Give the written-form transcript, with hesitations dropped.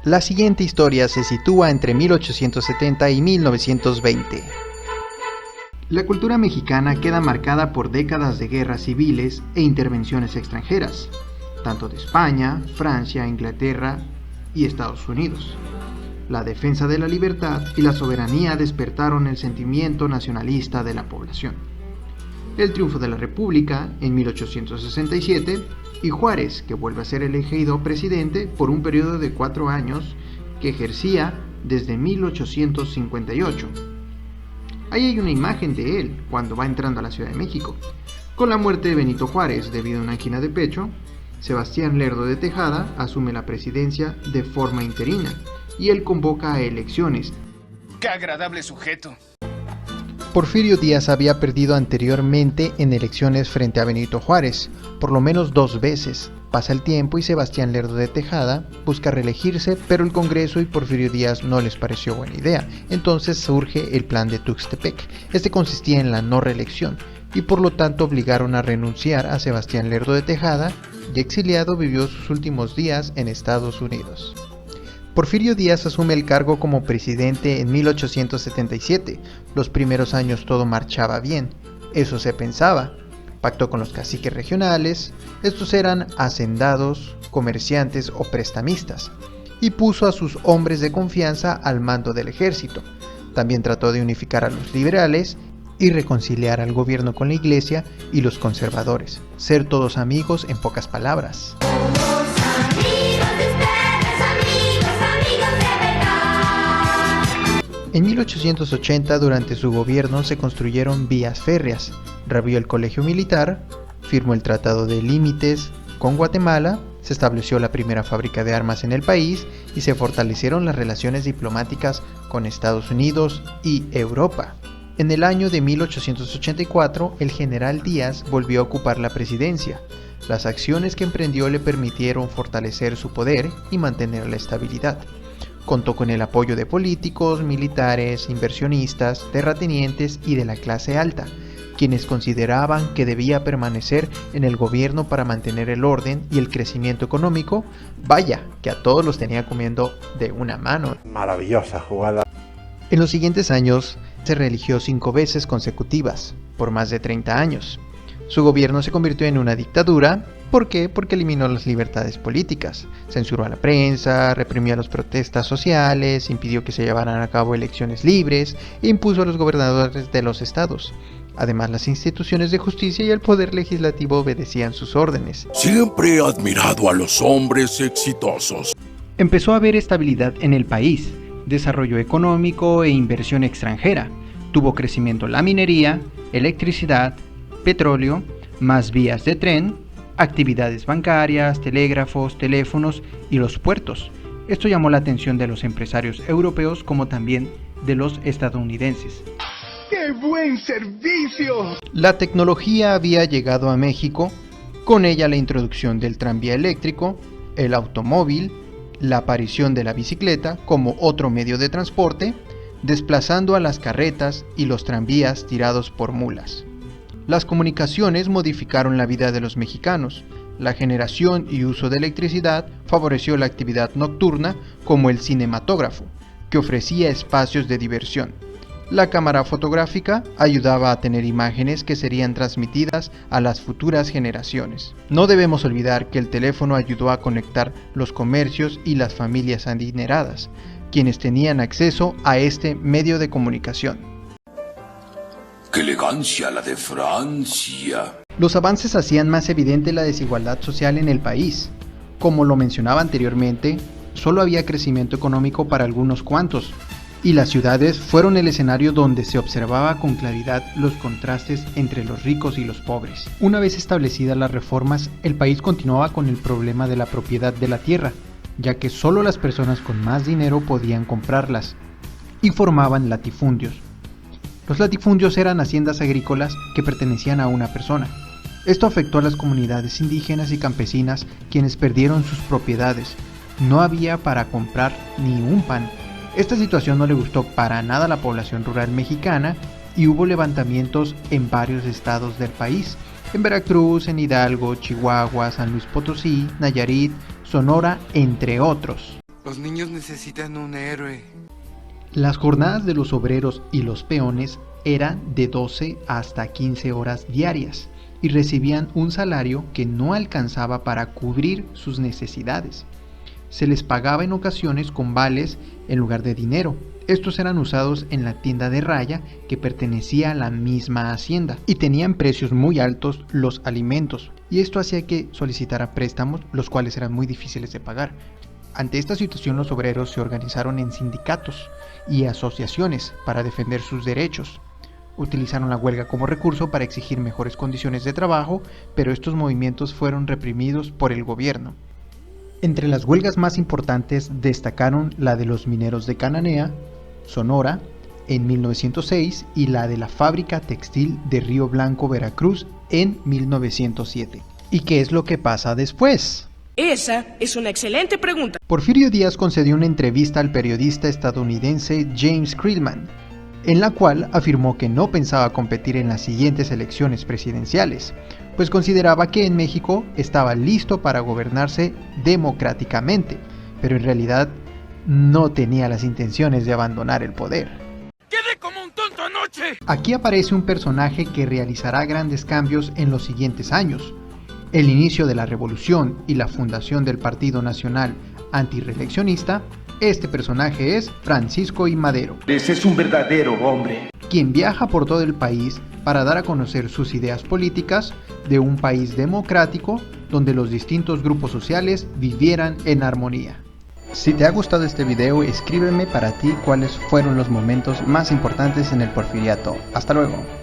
La siguiente historia se sitúa entre 1870 y 1920. La cultura mexicana queda marcada por décadas de guerras civiles e intervenciones extranjeras, tanto de España, Francia, Inglaterra y Estados Unidos. La defensa de la libertad y la soberanía despertaron el sentimiento nacionalista de la población. El triunfo de la República en 1867 y Juárez, que vuelve a ser elegido presidente por un periodo de 4 años que ejercía desde 1858. Ahí hay una imagen de él cuando va entrando a la Ciudad de México. Con la muerte de Benito Juárez debido a una angina de pecho, Sebastián Lerdo de Tejada asume la presidencia de forma interina y él convoca a elecciones. ¡Qué agradable sujeto! Porfirio Díaz había perdido anteriormente en elecciones frente a Benito Juárez, por lo menos 2 veces. Pasa el tiempo y Sebastián Lerdo de Tejada busca reelegirse, pero el Congreso y Porfirio Díaz no les pareció buena idea. Entonces surge el plan de Tuxtepec. Este consistía en la no reelección y por lo tanto obligaron a renunciar a Sebastián Lerdo de Tejada y exiliado vivió sus últimos días en Estados Unidos. Porfirio Díaz asume el cargo como presidente en 1877. Los primeros años todo marchaba bien, eso se pensaba. Pactó con los caciques regionales, estos eran hacendados, comerciantes o prestamistas, y puso a sus hombres de confianza al mando del ejército. También trató de unificar a los liberales y reconciliar al gobierno con la iglesia y los conservadores, ser todos amigos en pocas palabras. En 1880, durante su gobierno, se construyeron vías férreas, reabrió el colegio militar, firmó el Tratado de Límites con Guatemala, se estableció la primera fábrica de armas en el país y se fortalecieron las relaciones diplomáticas con Estados Unidos y Europa. En el año de 1884, el general Díaz volvió a ocupar la presidencia. Las acciones que emprendió le permitieron fortalecer su poder y mantener la estabilidad. Contó con el apoyo de políticos, militares, inversionistas, terratenientes y de la clase alta, quienes consideraban que debía permanecer en el gobierno para mantener el orden y el crecimiento económico. Vaya, que a todos los tenía comiendo de una mano. Maravillosa jugada. En los siguientes años, se reeligió 5 veces consecutivas, por más de 30 años. Su gobierno se convirtió en una dictadura. ¿Por qué? Porque eliminó las libertades políticas, censuró a la prensa, reprimió las protestas sociales, impidió que se llevaran a cabo elecciones libres e impuso a los gobernadores de los estados. Además, las instituciones de justicia y el poder legislativo obedecían sus órdenes. Siempre he admirado a los hombres exitosos. Empezó a haber estabilidad en el país, desarrollo económico e inversión extranjera. Tuvo crecimiento la minería, electricidad, petróleo, más vías de tren, actividades bancarias, telégrafos, teléfonos y los puertos. Esto llamó la atención de los empresarios europeos como también de los estadounidenses. ¡Qué buen servicio! La tecnología había llegado a México, con ella la introducción del tranvía eléctrico, el automóvil, la aparición de la bicicleta como otro medio de transporte, desplazando a las carretas y los tranvías tirados por mulas. Las comunicaciones modificaron la vida de los mexicanos. La generación y uso de electricidad favoreció la actividad nocturna como el cinematógrafo, que ofrecía espacios de diversión. La cámara fotográfica ayudaba a tener imágenes que serían transmitidas a las futuras generaciones. No debemos olvidar que el teléfono ayudó a conectar los comercios y las familias adineradas, quienes tenían acceso a este medio de comunicación. ¡Qué elegancia la de Francia! Los avances hacían más evidente la desigualdad social en el país. Como lo mencionaba anteriormente, solo había crecimiento económico para algunos cuantos, y las ciudades fueron el escenario donde se observaba con claridad los contrastes entre los ricos y los pobres. Una vez establecidas las reformas, el país continuaba con el problema de la propiedad de la tierra, ya que solo las personas con más dinero podían comprarlas, y formaban latifundios. Los latifundios eran haciendas agrícolas que pertenecían a una persona. Esto afectó a las comunidades indígenas y campesinas, quienes perdieron sus propiedades. No había para comprar ni un pan. Esta situación no le gustó para nada a la población rural mexicana y hubo levantamientos en varios estados del país. En Veracruz, en Hidalgo, Chihuahua, San Luis Potosí, Nayarit, Sonora, entre otros. Los niños necesitan un héroe. Las jornadas de los obreros y los peones eran de 12 hasta 15 horas diarias y recibían un salario que no alcanzaba para cubrir sus necesidades. Se les pagaba en ocasiones con vales en lugar de dinero. Estos eran usados en la tienda de raya que pertenecía a la misma hacienda y tenían precios muy altos los alimentos, y esto hacía que solicitara préstamos, los cuales eran muy difíciles de pagar. Ante esta situación, los obreros se organizaron en sindicatos y asociaciones para defender sus derechos. Utilizaron la huelga como recurso para exigir mejores condiciones de trabajo, pero estos movimientos fueron reprimidos por el gobierno. Entre las huelgas más importantes destacaron la de los mineros de Cananea, Sonora, en 1906 y la de la fábrica textil de Río Blanco, Veracruz, en 1907. ¿Y qué es lo que pasa después? Esa es una excelente pregunta. Porfirio Díaz concedió una entrevista al periodista estadounidense James Creelman, en la cual afirmó que no pensaba competir en las siguientes elecciones presidenciales, pues consideraba que en México estaba listo para gobernarse democráticamente, pero en realidad no tenía las intenciones de abandonar el poder. ¡Quedé como un tonto anoche! Aquí aparece un personaje que realizará grandes cambios en los siguientes años. El inicio de la revolución y la fundación del Partido Nacional Antirreeleccionista. Este personaje es Francisco I. Madero. Ese es un verdadero hombre. Quien viaja por todo el país para dar a conocer sus ideas políticas de un país democrático donde los distintos grupos sociales vivieran en armonía. Si te ha gustado este video, escríbeme para ti cuáles fueron los momentos más importantes en el Porfiriato. Hasta luego.